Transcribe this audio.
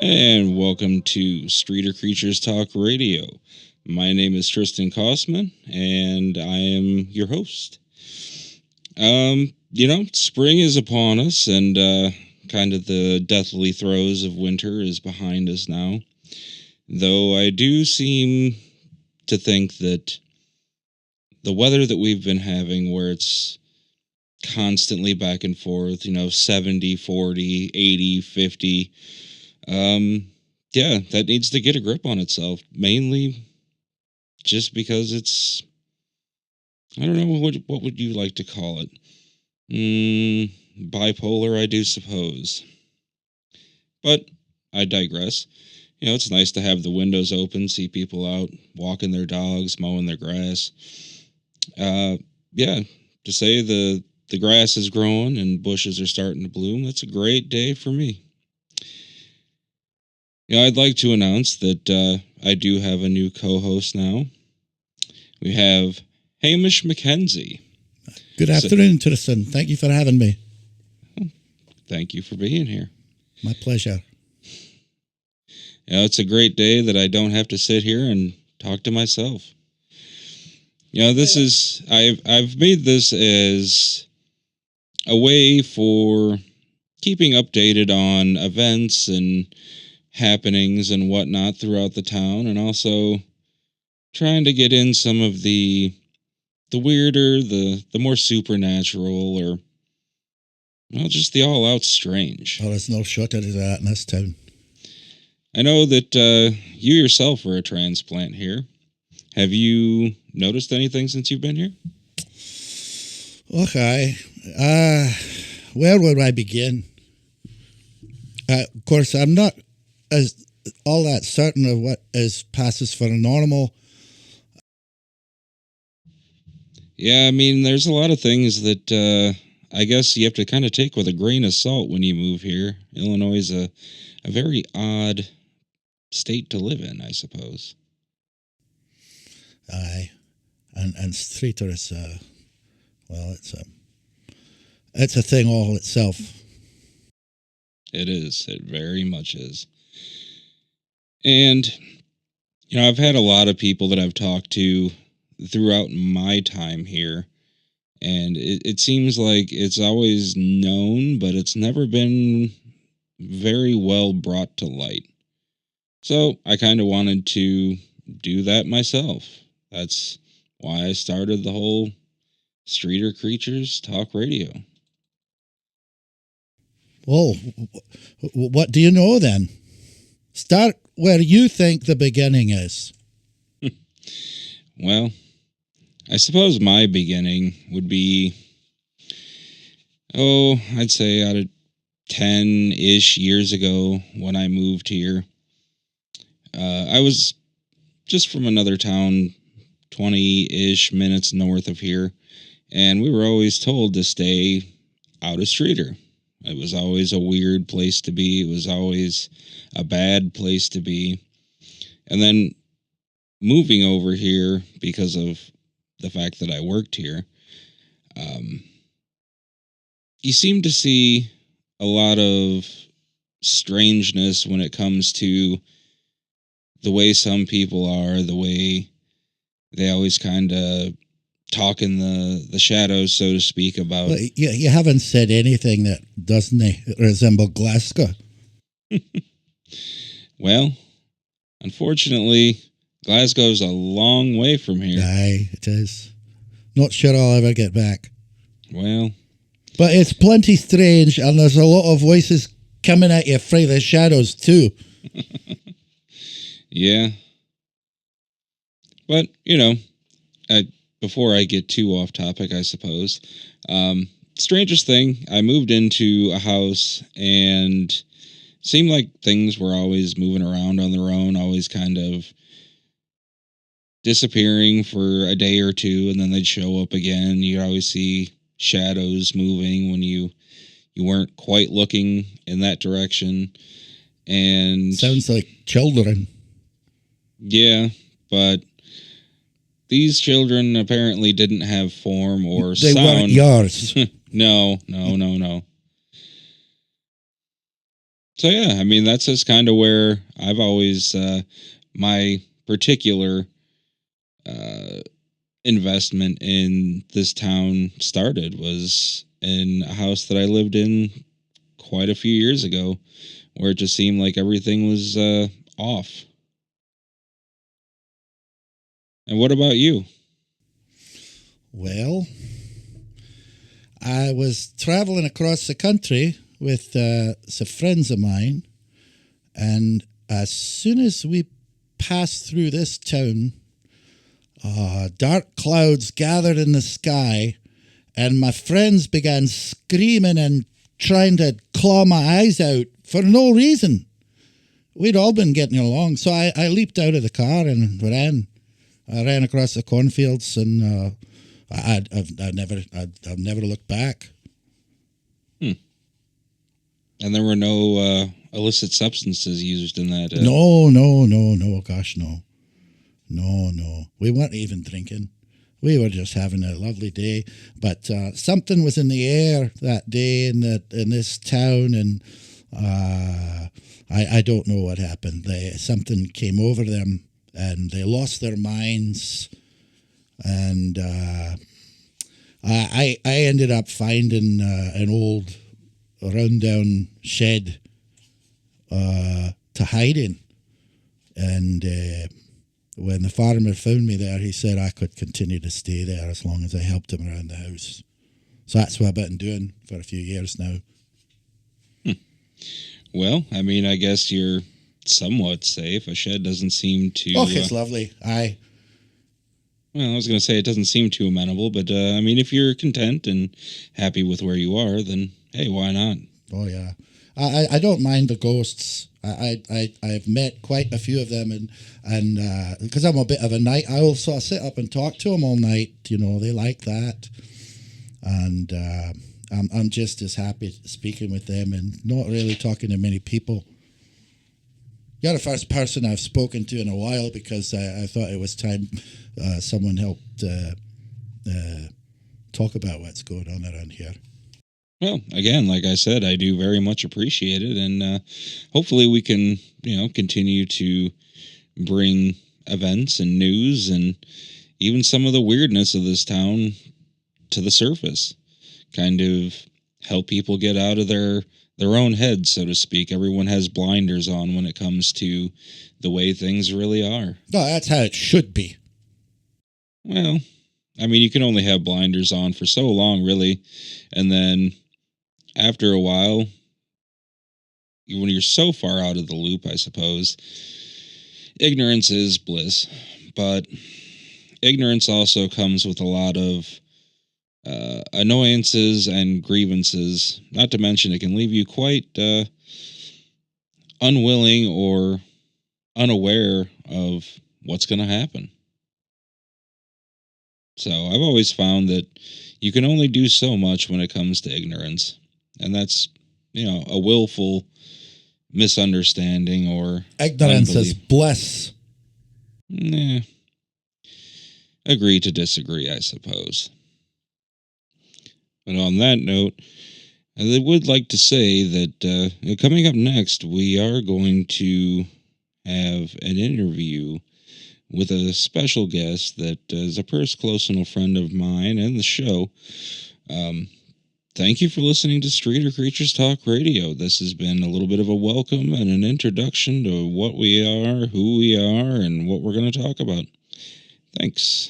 And welcome to Streator Creatures Talk Radio. My name is Tristan Kossman, and I am your host. Spring is upon us, and kind of the deathly throes of winter is behind us now. Though I do seem to think that the weather that we've been having, where it's constantly back and forth, 70, 40, 80, 50, that needs to get a grip on itself, mainly just because it's, I don't know, what would you like to call it? Bipolar, I do suppose. But I digress. It's nice to have the windows open, see people out walking their dogs, mowing their grass. To say the grass is growing and bushes are starting to bloom, that's a great day for me. I'd like to announce that I do have a new co-host now. We have Hamish McKenzie. Good afternoon, Tristan. Thank you for having me. Thank you for being here. My pleasure. It's a great day that I don't have to sit here and talk to myself. I've made this as a way for keeping updated on events and happenings and whatnot throughout the town, and also trying to get in some of the weirder, the more supernatural, or just the all-out strange. Oh, there's no shortage of that in this town. I know that you yourself were a transplant here. Have you noticed anything since you've been here? Okay. Where would I begin? Of course, I'm not as all that certain of what passes for normal. Yeah, I mean, there's a lot of things that I guess you have to kind of take with a grain of salt when you move here. Illinois is a very odd state to live in, I suppose. Aye, and Streator is it's a thing all itself. It is. It very much is. And I've had a lot of people that I've talked to throughout my time here, and it seems like it's always known, but it's never been very well brought to light. So I kind of wanted to do that myself. That's why I started the whole Streator Creatures Talk Radio. Well, what do you know then? Start where you think the beginning is. Well, I suppose my beginning would be, I'd say out of 10-ish years ago when I moved here. I was just from another town, 20-ish minutes north of here, and we were always told to stay out of Streator. It was always a weird place to be. It was always a bad place to be. And then moving over here because of the fact that I worked here, you seem to see a lot of strangeness when it comes to the way some people are, the way they always kind of talk in the shadows, so to speak, about... Well, you haven't said anything that doesn't resemble Glasgow. Well, unfortunately, Glasgow's a long way from here. Aye, it is. Not sure I'll ever get back. Well... But it's plenty strange, and there's a lot of voices coming at you from the shadows, too. Yeah. But, before I get too off topic, I suppose, strangest thing, I moved into a house and seemed like things were always moving around on their own, always kind of disappearing for a day or two, and then they'd show up again. You'd always see shadows moving when you weren't quite looking in that direction. And sounds like children. Yeah, but these children apparently didn't have form or They weren't sound. yours. No. So yeah, I mean that's just kind of where I've always my particular uh, investment in this town started was in a house that I lived in quite a few years ago, where it just seemed like everything was off. And what about you? Well, I was traveling across the country with some friends of mine, and as soon as we passed through this town, dark clouds gathered in the sky, and my friends began screaming and trying to claw my eyes out for no reason. We'd all been getting along, so I leaped out of the car and ran. I ran across the cornfields, and I've never looked back. And there were no illicit substances used in that. No, gosh, no. We weren't even drinking. We were just having a lovely day. But something was in the air that day in this town, and I don't know what happened. Something came over them, and they lost their minds. And I ended up finding an old rundown shed to hide in. And when the farmer found me there, he said I could continue to stay there as long as I helped him around the house. So that's what I've been doing for a few years now. Well, I mean, I guess you're somewhat safe. A shed doesn't seem to... Oh, it's lovely. Aye. Well, I was going to say it doesn't seem too amenable, but I mean, if you're content and happy with where you are, then hey, why not? Oh, yeah. I don't mind the ghosts. I've met quite a few of them, and because I'm a bit of a night owl, so I sit up and talk to them all night. You know, they like that, and I'm just as happy speaking with them and not really talking to many people. You're the first person I've spoken to in a while because I thought it was time someone helped talk about what's going on around here. Well, again, like I said, I do very much appreciate it, and hopefully we can, continue to bring events and news and even some of the weirdness of this town to the surface. Kind of help people get out of their own heads, so to speak. Everyone has blinders on when it comes to the way things really are. No, that's how it should be. Well, I mean, you can only have blinders on for so long, really, and then after a while, when you're so far out of the loop, I suppose, ignorance is bliss. But ignorance also comes with a lot of annoyances and grievances. Not to mention, it can leave you quite unwilling or unaware of what's going to happen. So I've always found that you can only do so much when it comes to ignorance. And that's, a willful misunderstanding or ignorance is bliss. Nah. Agree to disagree, I suppose. But on that note, I would like to say that coming up next, we are going to have an interview with a special guest that is a close enough friend of mine and the show. Thank you for listening to Streator Creatures Talk Radio. This has been a little bit of a welcome and an introduction to what we are, who we are, and what we're going to talk about. Thanks.